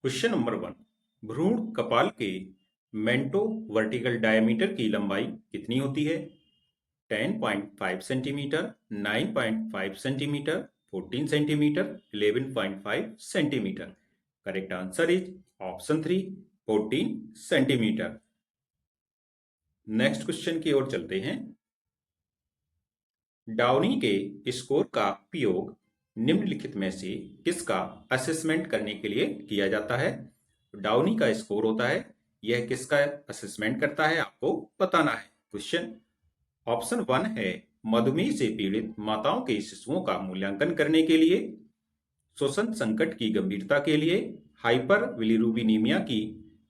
Question number 1। भ्रूण कपाल के मेंटो वर्टिकल डायमीटर की लंबाई कितनी होती है? 10.5 centimetre, 9.5 centimetre, 14 centimetre, 11.5 centimetre. Correct answer is option 3, 14 centimetre. Next question की ओर चलते हैं। डाउनी के स्कोर का उपयोग निम्नलिखित में से किसका असेसमेंट करने के लिए किया जाता है? डाउनी का स्कोर होता है, यह किसका असेसमेंट करता है आपको बताना है। क्वेश्चन ऑप्शन 1 है मधुमेह से पीड़ित माताओं के शिशुओं का मूल्यांकन करने के लिए, श्वसन संकट की गंभीरता के लिए, हाइपर बिलिरुबिनीमिया की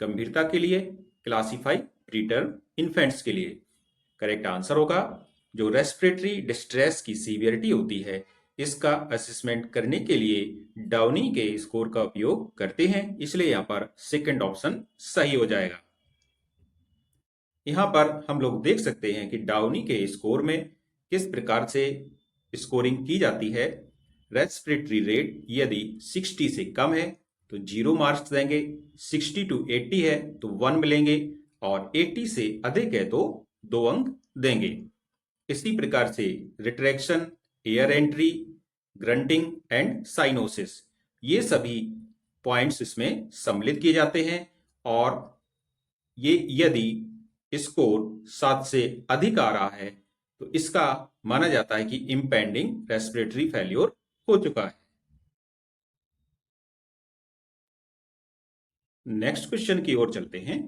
गंभीरता के लिए, क्लासिफाई प्रीटर्म इन्फेंट्स के लिए। करेक्ट आंसर होगा जो रेस्पिरेटरी डिस्ट्रेस की सीवियरिटी होती है, इसका असेसमेंट करने के लिए डाउनी के स्कोर का उपयोग करते हैं, इसलिए यहां पर सेकंड ऑप्शन सही हो जाएगा। यहां पर हम लोग देख सकते हैं कि डाउनी के स्कोर में किस प्रकार से स्कोरिंग की जाती है। रेस्पिरेटरी रेट यदि 60 से कम है तो 0 मार्क्स देंगे, 60 to 80 है तो 1 मिलेंगे, और 80 से अधिक है तो 2 अंक देंगे। इसी प्रकार से retraction, air entry, grunting and cyanosis, ये सभी पॉइंट्स इसमें सम्मिलित किए जाते हैं, और ये यदि स्कोर 7 से अधिक आ रहा है तो इसका माना जाता है कि इम्पेंडिंग रेस्पिरेटरी फेल्योर हो चुका है। नेक्स्ट क्वेश्चन की ओर चलते हैं।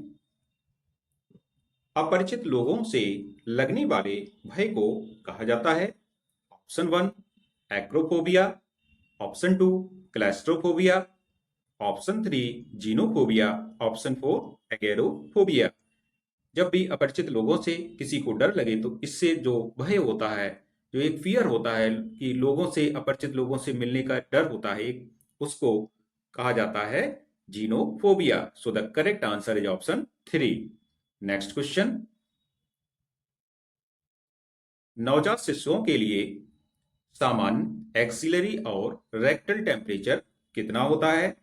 अपरिचित लोगों से लगने वाले भय को कहा जाता है? Option 1 acrophobia, option 2 claustrophobia, option 3 xenophobia, option 4 agoraphobia. जब भी अपरिचित लोगों से किसी को डर लगे तो इससे जो भय होता है, जो एक फियर होता है कि लोगों से, अपरिचित लोगों से मिलने का डर होता है, उसको कहा जाता है xenophobia. So the correct answer is option 3। Next question. नवजात शिशुओं के लिए सामान्य एक्सिलरी और रेक्टल टेम्परेचर कितना होता है?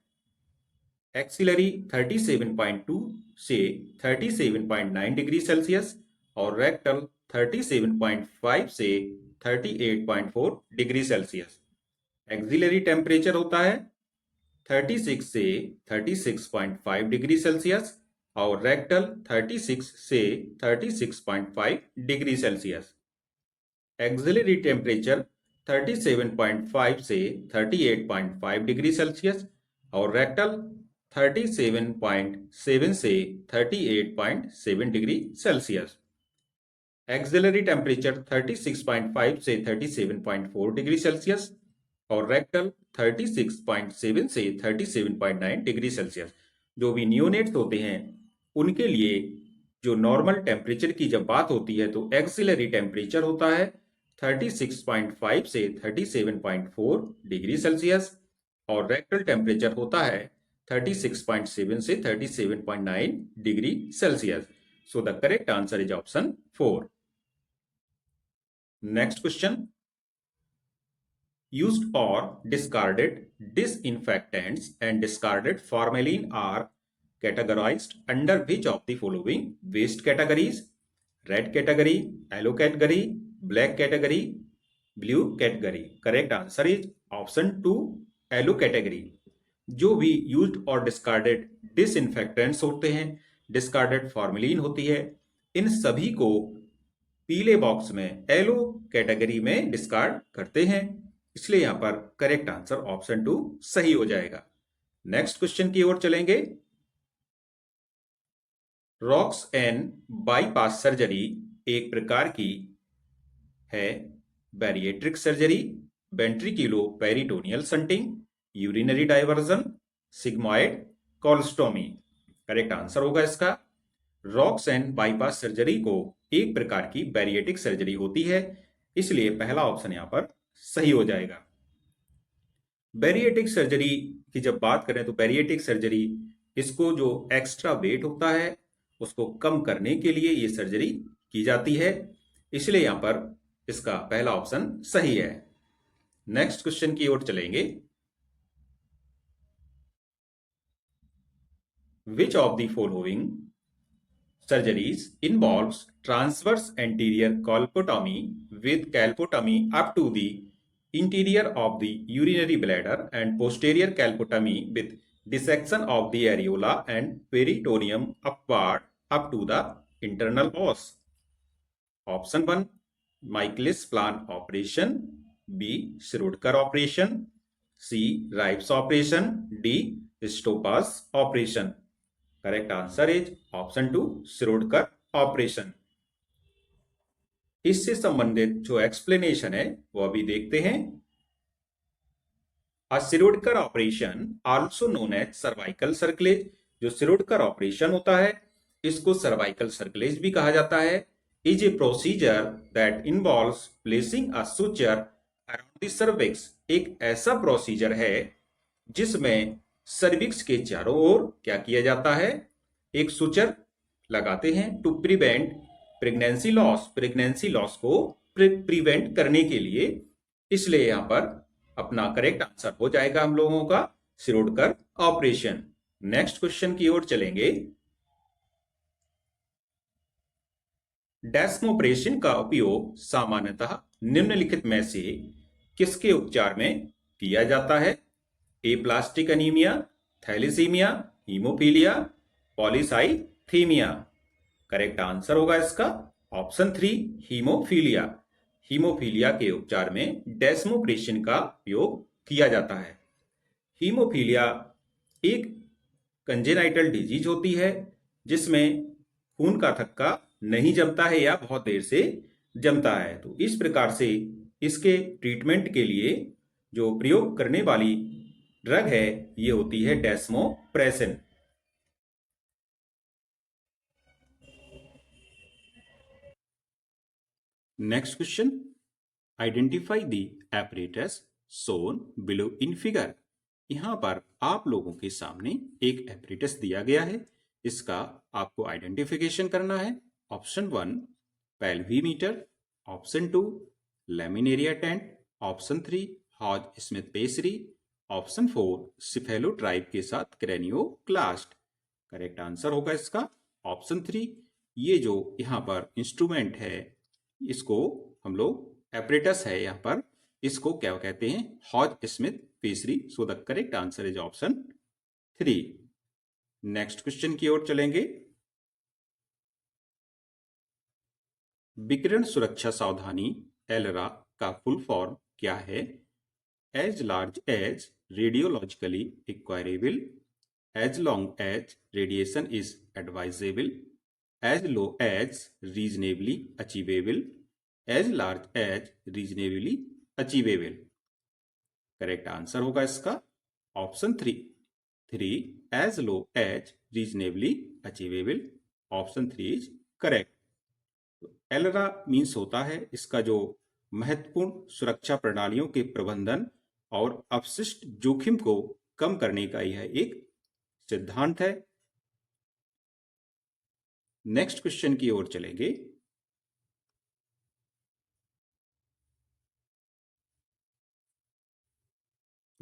एक्सिलरी 37.2 से 37.9 डिग्री सेल्सियस और रेक्टल 37.5 से 38.4 डिग्री सेल्सियस। एक्सिलरी टेम्परेचर होता है 36 से 36.5 डिग्री सेल्सियस और रेक्टल 36 से 36.5 डिग्री सेल्सियस। एक्सिलरी टेम्परेचर 37.5 से 38.5 डिग्री सेल्सियस और रेक्टल 37.7 से 38.7 डिग्री सेल्सियस। एक्सिलरी टेम्परेचर 36.5 से 37.4 डिग्री सेल्सियस और रेक्टल 36.7 से 37.9 डिग्री सेल्सियस। जो भी नियोनेट्स होते हैं उनके लिए जो नॉर्मल टेम्परेचर की जब बात होती है तो एक्सिलरी टेम्परेचर होता है 36.5 से 37.4 डिग्री सेल्सियस और रेक्टल टेम्परेचर होता है 36.7 से 37.9 degree Celsius. So the correct answer is option 4। Next question. Used or discarded disinfectants and discarded formalin are categorized under which of the following waste categories? Red category, yellow category, black category, blue category. Correct answer is option 2, yellow category. जो भी used और discarded disinfectants होते हैं, discarded formalin होती है, इन सभी को पीले बॉक्स में येलो कैटेगरी में डिस्कार्ड करते हैं, इसलिए यहां पर करेक्ट आंसर ऑप्शन 2 सही हो जाएगा। नेक्स्ट क्वेश्चन की ओर चलेंगे। रॉक्स एंड बाईपास सर्जरी एक प्रकार की है bariatric surgery, ventriculo peritoneal shunting, urinary diversion, sigmoid colostomy. Correct answer होगा इसका रॉक्स एंड बाईपास सर्जरी को एक प्रकार की बैरिएटिक सर्जरी होती है, इसलिए पहला ऑप्शन यहां पर सही हो जाएगा। बैरिएटिक सर्जरी की जब बात करें तो बैरिएटिक सर्जरी, इसको जो एक्स्ट्रा वेट होता है उसको कम करने के लिए ये सर्जरी की जाती है, इसलिए यहां पर इसका पहला ऑप्शन सही है। नेक्स्ट क्वेश्चन की ओर चलेंगे। Which of the following surgeries involves transverse anterior colpotomy with calpotomy up to the interior of the urinary bladder and posterior calpotomy with dissection of the areola and peritoneum upward up to the internal os. Option 1 Michaelis Plan operation, B Schrodker operation, C Rives operation, D Stoppa's operation. Correct answer is option 2 Schrodker operation. इससे संबंधित जो explanation है वो अभी देखते हैं। Shirodkar operation also known as cervical cerclage, जो Shirodkar operation होता है इसको सर्वाइकल सर्कलेज भी कहा जाता है, is a procedure that involves placing a suture around the cervix. एक ऐसा प्रोसीजर है जिसमें सर्विक्स के चारों ओर क्या किया जाता है, एक सुचर लगाते हैं to prevent pregnancy loss, pregnancy loss को प्रिवेंट करने के लिए। इसलिए यहां पर अपना करेक्ट आंसर हो जाएगा हम लोगों का शिरोडकर ऑपरेशन। नेक्स्ट क्वेश्चन की ओर चलेंगे। डेस्मोप्रेशन का उपयोग सामान्यतः निम्नलिखित में से किसके उपचार में किया जाता है? Aplastic anaemia, thalassaemia, haemophilia, polycythaemia. Correct answer होगा इसका ऑप्शन 3 हीमोफीलिया। हीमोफीलिया के उपचार में डेस्मोप्रेशन का उपयोग किया जाता है। हीमोफीलिया एक कंजेनाइटल डिजीज होती है जिसमें खून का थक्का नहीं जमता है या बहुत देर से जमता है। तो इस प्रकार से इसके ट्रीटमेंट के लिए जो प्रयोग करने वाली ड्रग है ये होती है desmopressin. Next question, identify the apparatus shown below in figure. यहां पर आप लोगों के सामने एक एपरेटस दिया गया है, इसका आपको आइडेंटिफिकेशन करना है। Option 1 pelvimeter, option 2 laminaria tent, option 3 Hodge Smith pessary, option 4 cephalotribe के साथ क्रेनियोक्लास्ट। करेक्ट आंसर होगा इसका ऑप्शन 3। ये जो यहाँ पर इंस्ट्रूमेंट है इसको हम लोग एपरेटस है यहाँ पर, इसको क्या कहते हैं? Hodge Smith pessary. So the correct answer is option 3। Next question की ओर चलेंगे। विकिरण सुरक्षा सावधानी एलरा का फुल फॉर्म क्या है? As large as radiologically acquirable, as long as radiation is advisable, as low as reasonably achievable, as large as reasonably achievable. Correct answer होगा इसका option 3 as low as reasonably achievable. Option 3 is correct. ALARA means होता है इसका जो महत्वपूर्ण सुरक्षा प्रणालियों के प्रबंधन और अपशिष्ट जोखिम को कम करने का यह एक सिद्धांत है। नेक्स्ट क्वेश्चन की ओर चलेंगे।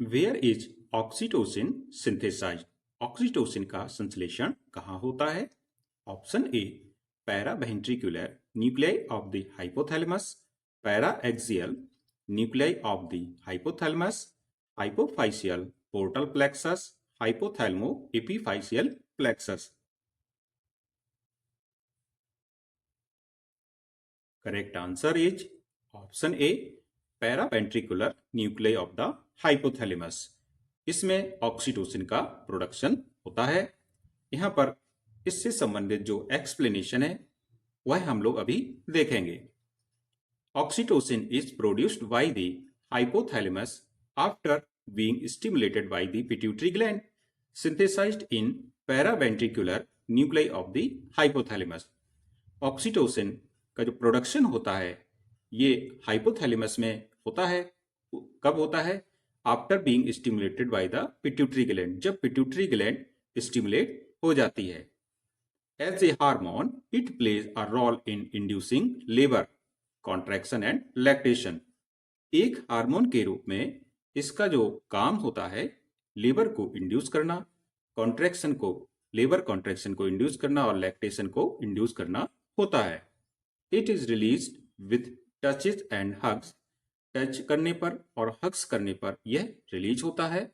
Where is oxytocin synthesized? Oxytocin का संश्लेषण कहाँ होता है? Option A paraventricular nuclei of the hypothalamus, paraxial nuclei of the hypothalamus, hypophysial portal plexus, hypothalamo epiphysial plexus. Correct answer is option A paraventricular nuclei of the hypothalamus. इसमें oxytocin का production होता है। यहां पर इससे संबंधित जो एक्सप्लेनेशन है वह हम लोग अभी देखेंगे। Oxytocin is produced by the hypothalamus after being stimulated by the pituitary gland, synthesised in paraventricular nuclei of the hypothalamus. Oxytocin का जो प्रोडक्शन होता है ये हाइपोथैलेमस में होता है। कब होता है? After being stimulated by the pituitary gland, जब पिट्यूटरी ग्लैंड स्टिमुलेट हो जाती है। As a hormone it plays a role in inducing labour contraction and lactation. एक हार्मोन के रूप में इसका जो काम होता है लेबर को इंड्यूस करना, कॉन्ट्रैक्शन को लेबर कॉन्ट्रैक्शन को इंड्यूस करना और लैक्टेशन को इंड्यूस करना होता है। It is released with touches and hugs, touch करने पर और हग्स करने पर यह रिलीज होता है।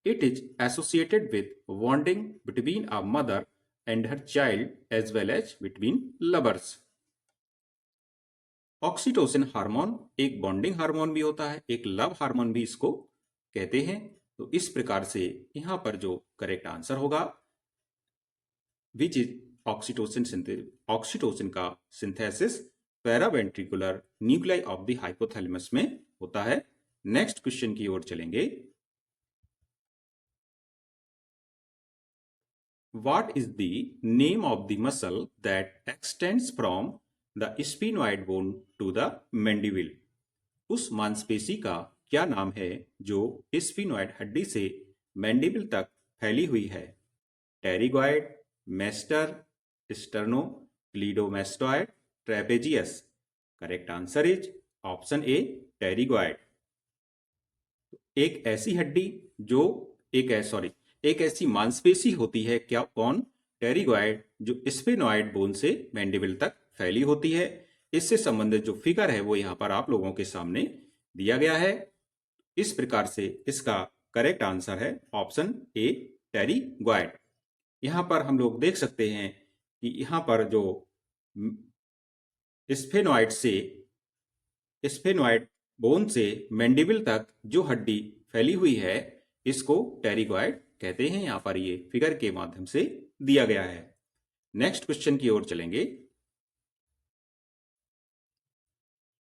It is associated with bonding between a mother and her child as well as between lovers. Oxytocin hormone एक बॉन्डिंग हार्मोन भी होता है, एक लव हार्मोन भी इसको कहते हैं। तो इस प्रकार से यहां पर जो करेक्ट आंसर होगा विच इज ऑक्सीटोसिन का synthesis paraventricular nuclei of the hypothalamus में होता है। नेक्स्ट क्वेश्चन की ओर चलेंगे। What is the name of the muscle that extends from the sphenoid bone to the mandible? उस मांसपेशी का क्या नाम है जो स्फिनोइड हड्डी से मैंडिबल तक फैली हुई है? Pterygoid, masseter, sternocleidomastoid, trapezius. Correct answer is option A, pterygoid. एक ऐसी हड्डी जो एक ऐसी मांसपेशी होती है, क्या कौन? टेरिगॉइड, जो स्फिनोइड बोन से मैंडिबल तक फैली होती है। इससे संबंधित जो फिगर है वो यहाँ पर आप लोगों के सामने दिया गया है। इस प्रकार से इसका करेक्ट आंसर है ऑप्शन ए, टेरिगॉइड। यहाँ पर हम लोग देख सकते हैं कि यहाँ पर जो स्फेनोइड बोन से मैंडिबल तक जो हड्डी फैली हुई है इसको टेरिगॉइड कहते हैं। यहाँ पर ये फिगर के माध्यम से दिया गया है। नेक्स्ट क्वेश्चन की ओर चलेंगे।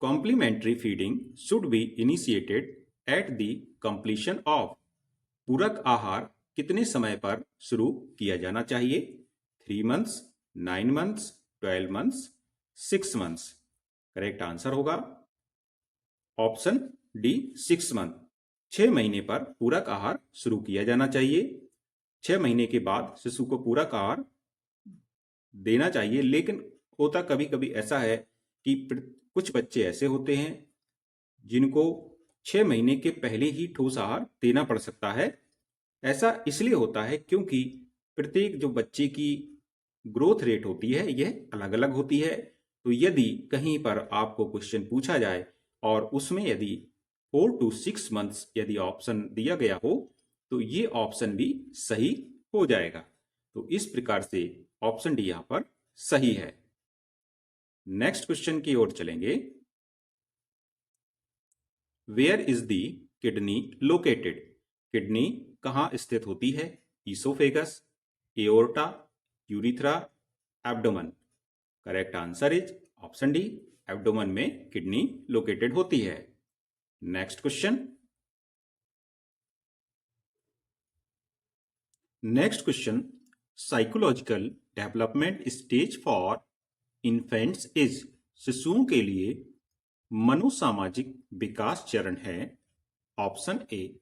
Complementary feeding should be initiated at the completion of. पूरक आहार कितने समय पर शुरू किया जाना चाहिए? 3 months, 9 months, 12 months, 6 months. Correct answer होगा ऑप्शन डी, 6 मंथ। 6 महीने पर पूरक आहार शुरू किया जाना चाहिए। 6 महीने के बाद शिशु को पूरक आहार देना चाहिए। लेकिन होता कभी कभी ऐसा है कि कुछ बच्चे ऐसे होते हैं जिनको 6 महीने के पहले ही ठोस आहार देना पड़ सकता है। ऐसा इसलिए होता है क्योंकि प्रत्येक जो बच्चे की ग्रोथ रेट होती है यह अलग अलग होती है। तो यदि कहीं पर आपको क्वेश्चन पूछा जाए और उसमें यदि 4 to 6 मंथ्स यदि ऑप्शन दिया गया हो तो ये ऑप्शन भी सही हो जाएगा। तो इस प्रकार से ऑप्शन डी यहां पर सही है। नेक्स्ट क्वेश्चन की ओर चलेंगे। Where is the kidney located? Kidney कहां स्थित होती है? Oesophagus, aorta, urethra, abdomen. Correct answer is option D, abdomen में किडनी लोकेटेड होती है। Next question. Next question, psychological development stage for infants is. शिशुओं के लिए मनोसामाजिक विकास चरण है। Option A,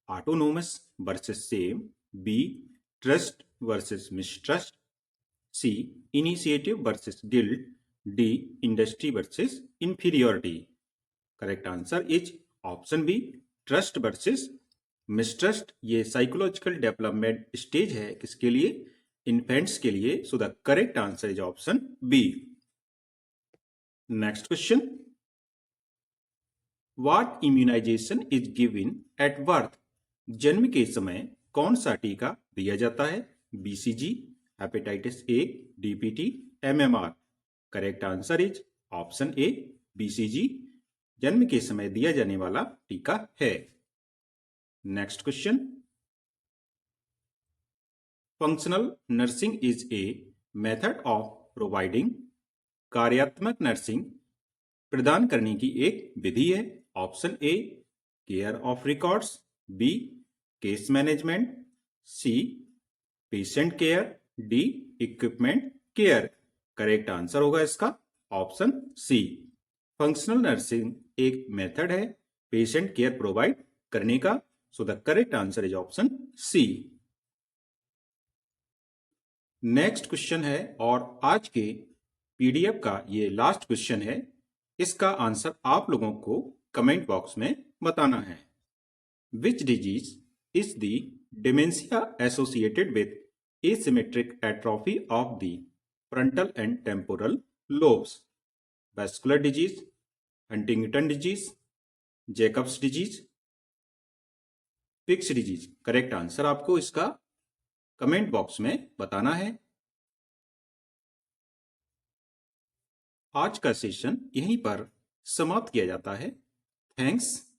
autonomous versus shame, B, trust versus mistrust, C, initiative versus guilt, D, industry versus inferiority. Correct answer is option B, trust versus mistrust. ये psychological development stage है किसके लिए? इन्फेंट्स के लिए। So the correct answer is option B. Next question, what immunisation is given at birth? जन्म के समय कौन सा टीका दिया जाता है? BCG, hepatitis A, DPT, MMR. Correct answer is option A, BCG जन्म के समय दिया जाने वाला टीका है। Next question, functional nursing is a method of providing. कार्यात्मक नर्सिंग प्रदान करने की एक विधि है। Option A, care of records, B, case management, C, patient care, D, equipment care. Correct answer होगा इसका ऑप्शन सी। फंक्शनल नर्सिंग एक मेथड है पेशेंट केयर प्रोवाइड करने का। So the correct answer is option C. Next question है और आज के पीडीएफ का ये लास्ट क्वेश्चन है। इसका आंसर आप लोगों को कमेंट बॉक्स में बताना है। Which disease is the dementia associated with asymmetric atrophy of the frontal and temporal lobes, vascular disease, Huntington disease, Jacobs disease, fix disease. Correct answer आपको इसका कमेंट बॉक्स में बताना है। आज का सेशन यहीं पर समाप्त किया जाता है। थैंक्स।